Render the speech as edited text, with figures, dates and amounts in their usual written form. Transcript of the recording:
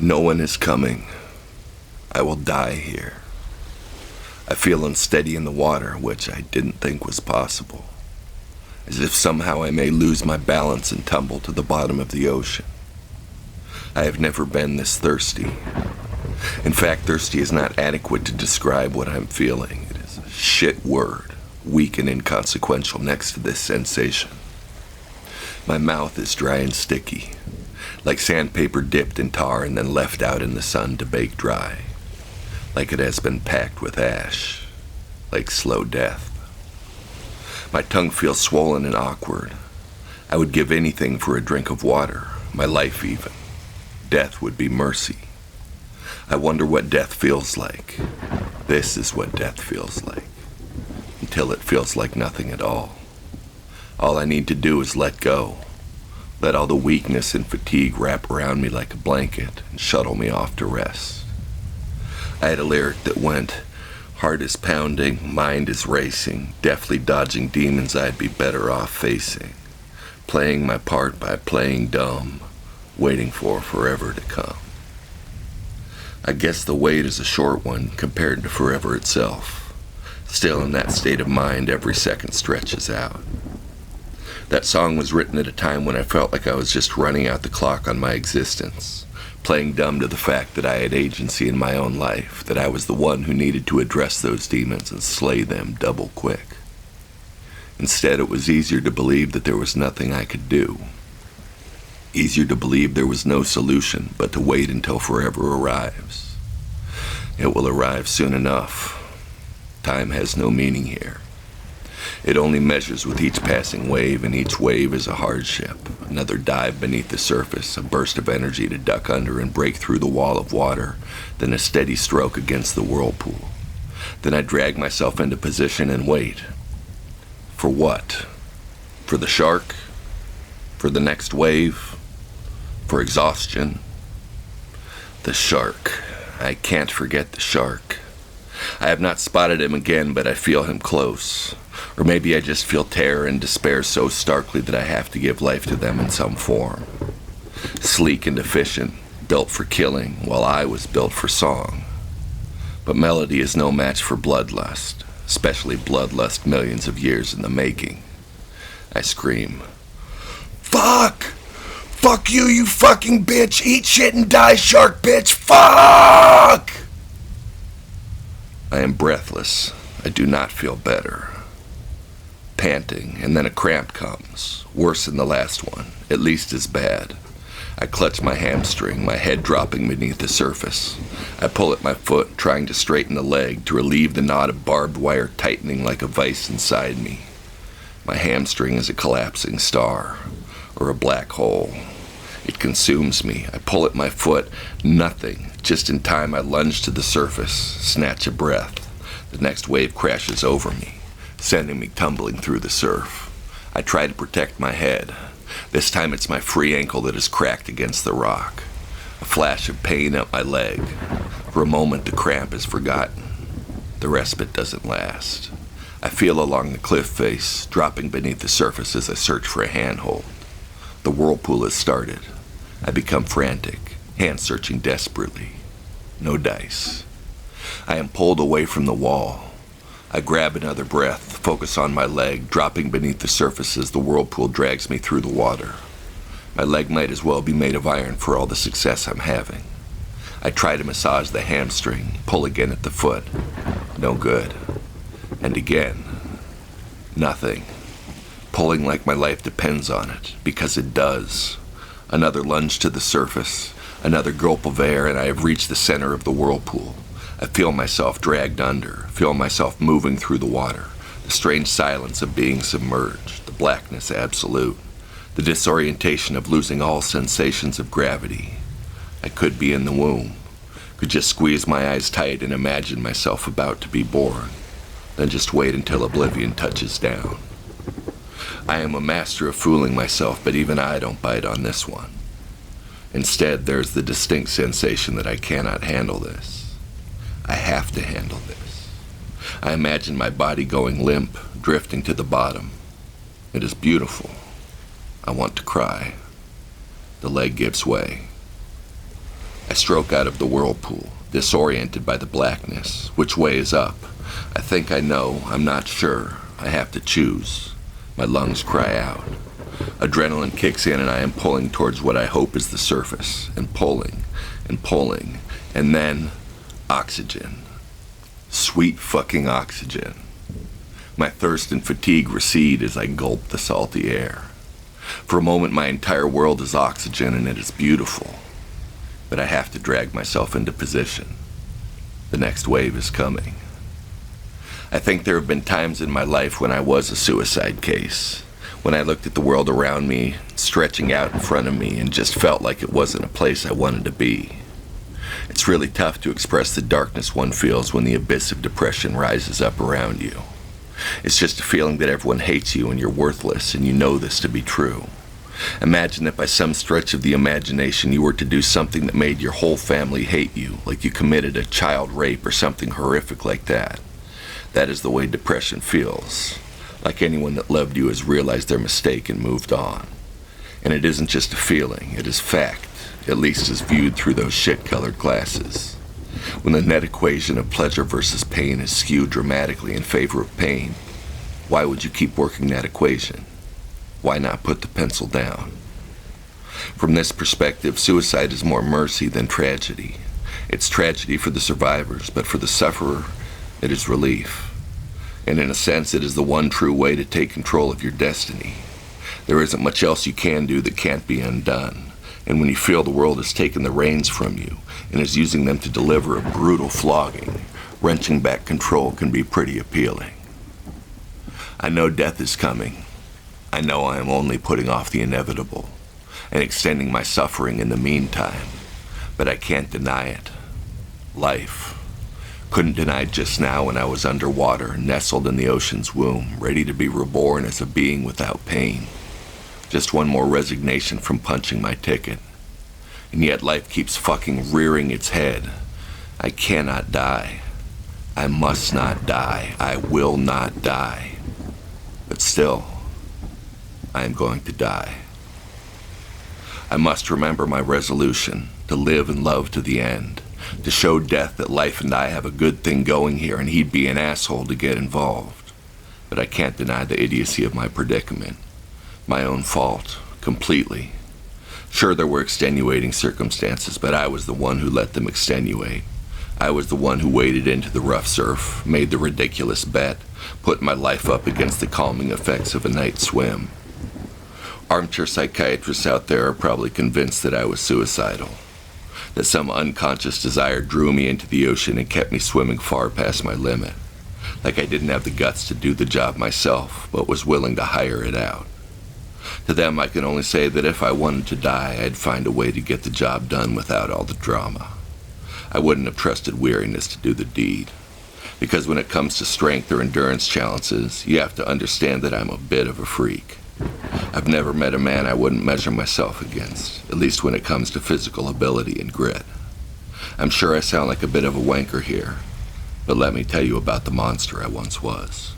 No one is coming. I will die here. I feel unsteady in the water, which I didn't think was possible. As if somehow I may lose my balance and tumble to the bottom of the ocean. I have never been this thirsty. In fact, thirsty is not adequate to describe what I'm feeling. It is a shit word, weak and inconsequential next to this sensation. My mouth is dry and sticky, like sandpaper dipped in tar and then left out in the sun to bake dry, like it has been packed with ash, like slow death. My tongue feels swollen and awkward. I would give anything for a drink of water, my life even. Death would be mercy. I wonder what death feels like. This is what death feels like, until it feels like nothing at all. All I need to do is let go. Let all the weakness and fatigue wrap around me like a blanket and shuttle me off to rest. I had a lyric that went, heart is pounding, mind is racing, deftly dodging demons I'd be better off facing, playing my part by playing dumb, waiting for forever to come. I guess the wait is a short one compared to forever itself. Still in that state of mind, every second stretches out. That song was written at a time when I felt like I was just running out the clock on my existence, playing dumb to the fact that I had agency in my own life, that I was the one who needed to address those demons and slay them double quick. Instead, it was easier to believe that there was nothing I could do. Easier to believe there was no solution but to wait until forever arrives. It will arrive soon enough. Time has no meaning here. It only measures with each passing wave, and each wave is a hardship. Another dive beneath the surface, a burst of energy to duck under and break through the wall of water, then a steady stroke against the whirlpool. Then I drag myself into position and wait. For what? For the shark? For the next wave? For exhaustion? The shark. I can't forget the shark. I have not spotted him again, but I feel him close. Or maybe I just feel terror and despair so starkly that I have to give life to them in some form. Sleek and efficient, built for killing, while I was built for song. But melody is no match for bloodlust, especially bloodlust millions of years in the making. I scream, "Fuck! Fuck you, you fucking bitch! Eat shit and die, shark bitch! Fuck!" I am breathless. I do not feel better. Panting, and then a cramp comes, worse than the last one, at least as bad. I clutch my hamstring, my head dropping beneath the surface. I pull at my foot, trying to straighten the leg, to relieve the knot of barbed wire tightening like a vice inside me. My hamstring is a collapsing star, or a black hole. It consumes me. I pull at my foot, nothing. Just in time I lunge to the surface, snatch a breath. The next wave crashes over me, sending me tumbling through the surf. I try to protect my head. This time it's my free ankle that is cracked against the rock. A flash of pain up my leg. For a moment the cramp is forgotten. The respite doesn't last. I feel along the cliff face, dropping beneath the surface as I search for a handhold. The whirlpool has started. I become frantic, hand searching desperately. No dice. I am pulled away from the wall. I grab another breath, focus on my leg, dropping beneath the surface as the whirlpool drags me through the water. My leg might as well be made of iron for all the success I'm having. I try to massage the hamstring, pull again at the foot. No good. And again. Nothing. Pulling like my life depends on it, because it does. Another lunge to the surface, another gulp of air, and I have reached the center of the whirlpool. I feel myself dragged under, feel myself moving through the water, the strange silence of being submerged, the blackness absolute, the disorientation of losing all sensations of gravity. I could be in the womb, could just squeeze my eyes tight and imagine myself about to be born, then just wait until oblivion touches down. I am a master of fooling myself, but even I don't bite on this one. Instead, there's the distinct sensation that I cannot handle this. I have to handle this. I imagine my body going limp, drifting to the bottom. It is beautiful. I want to cry. The leg gives way. I stroke out of the whirlpool, disoriented by the blackness. Which way is up? I think I know. I'm not sure. I have to choose. My lungs cry out. Adrenaline kicks in and I am pulling towards what I hope is the surface, and pulling, and then oxygen. Sweet fucking oxygen. My thirst and fatigue recede as I gulp the salty air. For a moment my entire world is oxygen and it is beautiful. But I have to drag myself into position. The next wave is coming. I think there have been times in my life when I was a suicide case, when I looked at the world around me, stretching out in front of me, and just felt like it wasn't a place I wanted to be. It's really tough to express the darkness one feels when the abyss of depression rises up around you. It's just a feeling that everyone hates you and you're worthless, and you know this to be true. Imagine that by some stretch of the imagination you were to do something that made your whole family hate you, like you committed a child rape or something horrific like that. That is the way depression feels. Like anyone that loved you has realized their mistake and moved on. And it isn't just a feeling, it is fact, at least as viewed through those shit-colored glasses. When the net equation of pleasure versus pain is skewed dramatically in favor of pain, why would you keep working that equation? Why not put the pencil down? From this perspective, suicide is more mercy than tragedy. It's tragedy for the survivors, but for the sufferer, it is relief. And in a sense, it is the one true way to take control of your destiny. There isn't much else you can do that can't be undone. And when you feel the world has taken the reins from you and is using them to deliver a brutal flogging, wrenching back control can be pretty appealing. I know death is coming. I know I am only putting off the inevitable and extending my suffering in the meantime, but I can't deny it. Life. Couldn't deny it just now when I was underwater, nestled in the ocean's womb, ready to be reborn as a being without pain. Just one more resignation from punching my ticket. And yet life keeps fucking rearing its head. I cannot die. I must not die. I will not die. But still, I am going to die. I must remember my resolution to live and love to the end, to show death that life and I have a good thing going here and he'd be an asshole to get involved. But I can't deny the idiocy of my predicament. My own fault, completely. Sure, there were extenuating circumstances, but I was the one who let them extenuate. I was the one who waded into the rough surf, made the ridiculous bet, put my life up against the calming effects of a night swim. Armchair psychiatrists out there are probably convinced that I was suicidal, that some unconscious desire drew me into the ocean and kept me swimming far past my limit, like I didn't have the guts to do the job myself, but was willing to hire it out. To them, I can only say that if I wanted to die, I'd find a way to get the job done without all the drama. I wouldn't have trusted weariness to do the deed, because when it comes to strength or endurance challenges, you have to understand that I'm a bit of a freak. I've never met a man I wouldn't measure myself against, at least when it comes to physical ability and grit. I'm sure I sound like a bit of a wanker here, but let me tell you about the monster I once was.